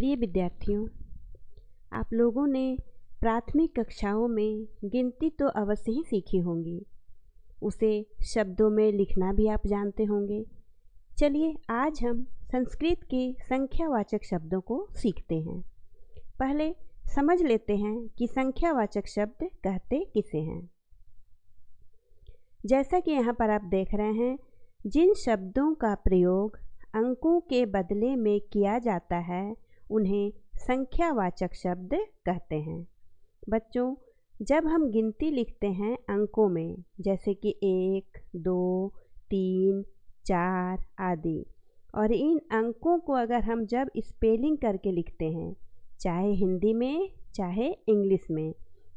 प्रिय विद्यार्थियों, आप लोगों ने प्राथमिक कक्षाओं में गिनती तो अवश्य ही सीखी होंगी। उसे शब्दों में लिखना भी आप जानते होंगे। चलिए आज हम संस्कृत के संख्यावाचक शब्दों को सीखते हैं। पहले समझ लेते हैं कि संख्यावाचक शब्द कहते किसे हैं। जैसा कि यहाँ पर आप देख रहे हैं, जिन शब्दों का प्रयोग अंकों के बदले में किया जाता है उन्हें संख्यावाचक शब्द कहते हैं। बच्चों, जब हम गिनती लिखते हैं अंकों में, जैसे कि 1, 2, 3, 4 आदि, और इन अंकों को अगर हम जब स्पेलिंग करके लिखते हैं, चाहे हिंदी में चाहे इंग्लिश में,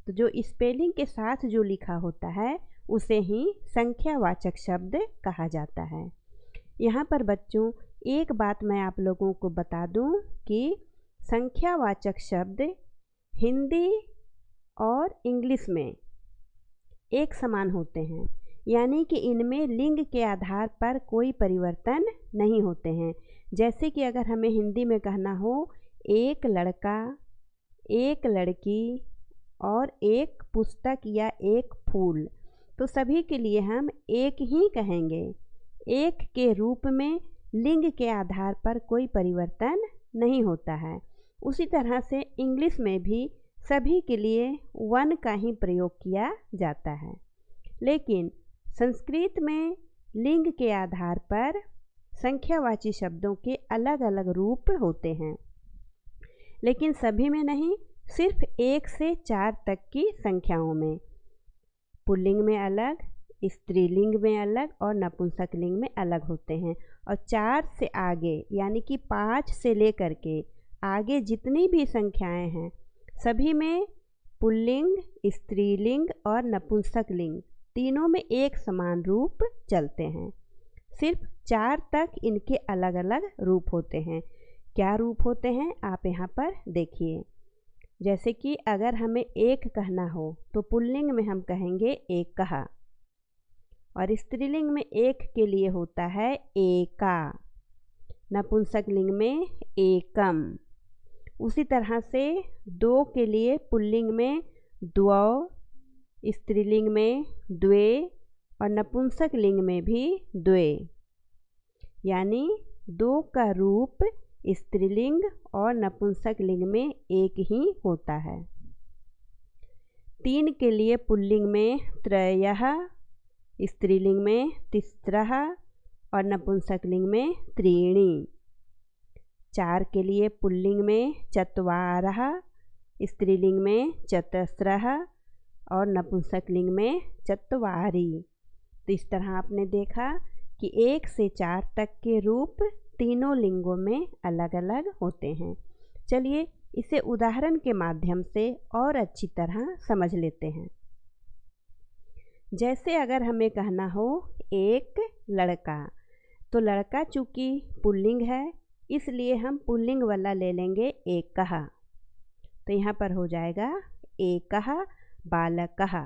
तो जो स्पेलिंग के साथ जो लिखा होता है उसे ही संख्यावाचक शब्द कहा जाता है। यहाँ पर बच्चों एक बात मैं आप लोगों को बता दूं कि संख्यावाचक शब्द हिंदी और इंग्लिश में एक समान होते हैं, यानी कि इनमें लिंग के आधार पर कोई परिवर्तन नहीं होते हैं। जैसे कि अगर हमें हिंदी में कहना हो एक लड़का, एक लड़की और एक पुस्तक या एक फूल, तो सभी के लिए हम एक ही कहेंगे। एक के रूप में लिंग के आधार पर कोई परिवर्तन नहीं होता है। उसी तरह से इंग्लिश में भी सभी के लिए वन का ही प्रयोग किया जाता है, लेकिन संस्कृत में लिंग के आधार पर संख्यावाची शब्दों के अलग अलग रूप होते हैं, लेकिन सभी में नहीं, सिर्फ 1 से 4 तक की संख्याओं में। पुल्लिंग में अलग, स्त्रीलिंग में अलग और नपुंसकलिंग में अलग होते हैं। और 4 से आगे यानी कि 5 से लेकर के आगे जितनी भी संख्याएं हैं सभी में पुल्लिंग, स्त्रीलिंग और नपुंसकलिंग तीनों में एक समान रूप चलते हैं। सिर्फ 4 तक इनके अलग अलग रूप होते हैं। क्या रूप होते हैं आप यहाँ पर देखिए। जैसे कि अगर हमें एक कहना हो तो पुल्लिंग में हम कहेंगे एक कहा, और स्त्रीलिंग में एक के लिए होता है एका, नपुंसकलिंग में एकम। उसी तरह से 2 के लिए पुल्लिंग में द्वौ, स्त्रीलिंग में द्वे और नपुंसकलिंग में भी द्वे, यानी 2 का रूप स्त्रीलिंग और नपुंसकलिंग में एक ही होता है। 3 के लिए पुल्लिंग में त्रयः, स्त्रीलिंग में तिस्रः और नपुंसकलिंग में त्रीणि। 4 के लिए पुल्लिंग में चत्वारः, स्त्रीलिंग में चतस्रः और नपुंसकलिंग में चत्वारि। तो इस तरह आपने देखा कि 1 से 4 तक के रूप तीनों लिंगों में अलग अलग होते हैं। चलिए इसे उदाहरण के माध्यम से और अच्छी तरह समझ लेते हैं। जैसे अगर हमें कहना हो एक लड़का, तो लड़का चूँकि पुल्लिंग है इसलिए हम पुल्लिंग वाला ले लेंगे एक कहा, तो यहाँ पर हो जाएगा एकः बालकः।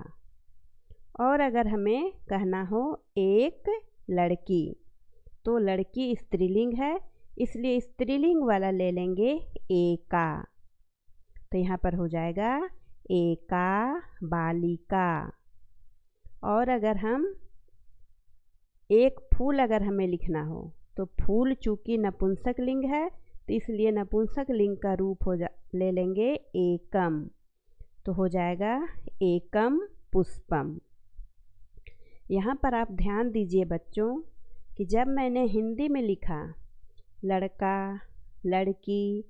और अगर हमें कहना हो एक लड़की, तो लड़की स्त्रीलिंग है इसलिए स्त्रीलिंग वाला ले लेंगे एका, तो यहाँ पर हो जाएगा एका बालिका। और अगर हम एक फूल अगर हमें लिखना हो तो फूल चूँकि नपुंसकलिंग है तो इसलिए नपुंसकलिंग का रूप ले लेंगे एकम, तो हो जाएगा एकम पुष्पम। यहाँ पर आप ध्यान दीजिए बच्चों कि जब मैंने हिंदी में लिखा लड़का, लड़की,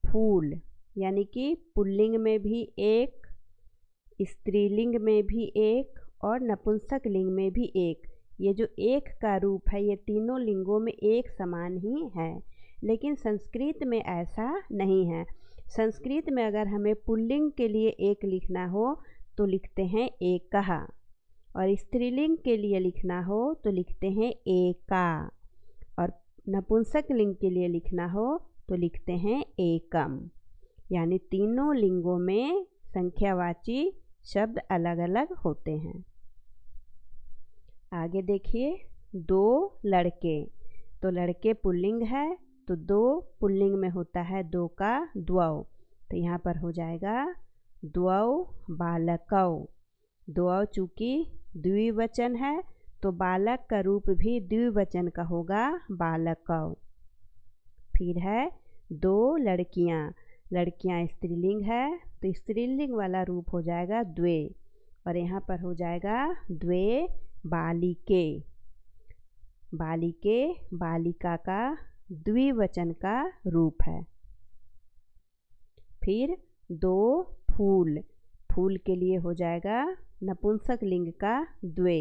फूल, यानी कि पुल्लिंग में भी एक, स्त्रीलिंग में भी एक और नपुंसकलिंग में भी एक, ये जो एक का रूप है ये तीनों लिंगों में एक समान ही है। लेकिन संस्कृत में ऐसा नहीं है। संस्कृत में अगर हमें पुल्लिंग के लिए एक लिखना हो तो लिखते हैं एकः, और स्त्रीलिंग के लिए लिखना हो तो लिखते हैं एका, और नपुंसकलिंग के लिए लिखना हो तो लिखते हैं एकम। यानी तीनों लिंगों में संख्यावाची शब्द अलग अलग होते हैं। आगे देखिए 2 लड़के, तो लड़के पुल्लिंग है तो दो पुल्लिंग में होता है दो का द्वौ, तो यहाँ पर हो जाएगा द्वौ बालकौ। द्वौ चूँकि द्विवचन है तो बालक का रूप भी द्विवचन का होगा बालकौ। फिर है दो लड़कियाँ। लड़कियाँ स्त्रीलिंग है तो स्त्रीलिंग वाला रूप हो जाएगा द्वे, और यहाँ पर हो जाएगा द्वे बालिके। बालिके बालिका का द्विवचन का रूप है। फिर दो फूल। फूल के लिए हो जाएगा नपुंसक लिंग का द्वे,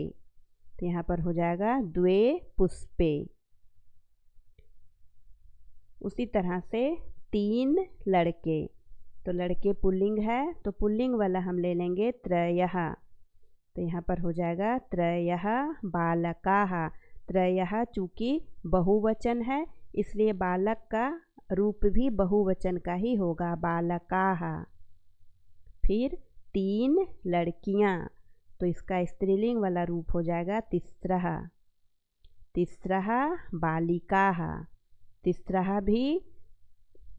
तो यहाँ पर हो जाएगा द्वे पुष्पे। उसी तरह से तीन लड़के। तो लड़के पुल्लिंग है तो पुल्लिंग वाला हम ले लेंगे त्रयः, तो यहाँ पर हो जाएगा त्रयः बालकाः। त्रयः चूँकि बहुवचन है इसलिए बालक का रूप भी बहुवचन का ही होगा बालकाः। फिर तीन लड़कियाँ, तो इसका स्त्रीलिंग वाला रूप हो जाएगा तिस्रः। तिस्रः बालिकाः। तिस्रः भी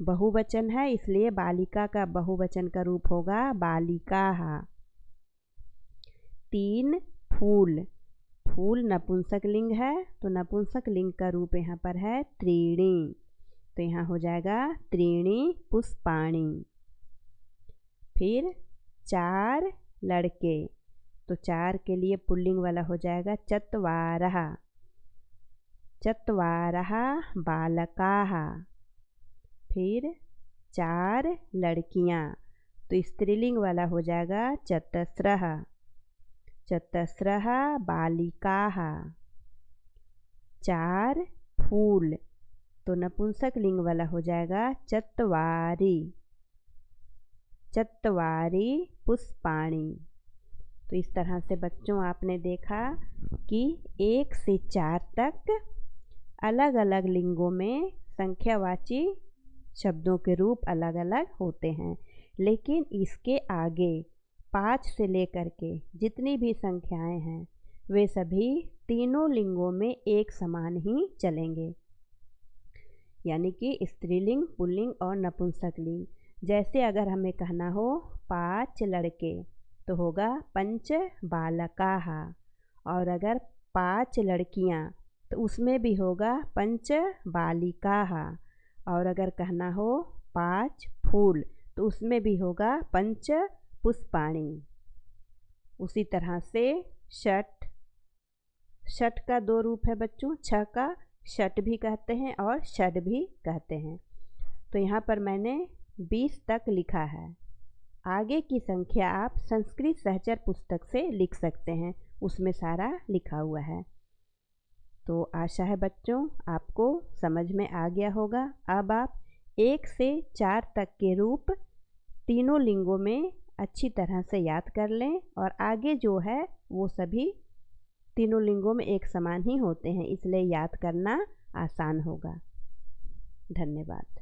बहुवचन है इसलिए बालिका का बहुवचन का रूप होगा बालिकाः। तीन फूल। फूल नपुंसक लिंग है तो नपुंसक लिंग का रूप यहाँ पर है त्रीणि, तो यहाँ हो जाएगा त्रीणि पुष्पाणि। फिर चार लड़के, तो चार के लिए पुल्लिंग वाला हो जाएगा चत्वारः। चत्वारः बालकाः। फिर चार लड़कियाँ, तो स्त्रीलिंग वाला हो जाएगा चतस्रः। चतस्रः बालिकाः। चार फूल, तो नपुंसक लिंग वाला हो जाएगा चत्वारि। चत्वारि पुष्पाणि। तो इस तरह से बच्चों आपने देखा कि 1 से 4 तक अलग अलग लिंगों में संख्यावाची शब्दों के रूप अलग अलग होते हैं, लेकिन इसके आगे 5 से लेकर के जितनी भी संख्याएं हैं वे सभी तीनों लिंगों में एक समान ही चलेंगे, यानी कि स्त्रीलिंग, पुल्लिंग और नपुंसक लिंग। जैसे अगर हमें कहना हो 5 लड़के तो होगा पंच बालकाः, और अगर 5 लड़कियां तो उसमें भी होगा पंच बालिकाः, और अगर कहना हो 5 फूल तो उसमें भी होगा पंच पुष्पाणि। उसी तरह से षट। षट का 2 रूप है बच्चों, छ का षट भी कहते हैं और षड भी कहते हैं। तो यहाँ पर मैंने 20 तक लिखा है। आगे की संख्या आप संस्कृत सहचर पुस्तक से लिख सकते हैं, उसमें सारा लिखा हुआ है। तो आशा है बच्चों आपको समझ में आ गया होगा। अब आप 1 से 4 तक के रूप तीनों लिंगों में अच्छी तरह से याद कर लें, और आगे जो है वो सभी तीनों लिंगों में एक समान ही होते हैं, इसलिए याद करना आसान होगा। धन्यवाद।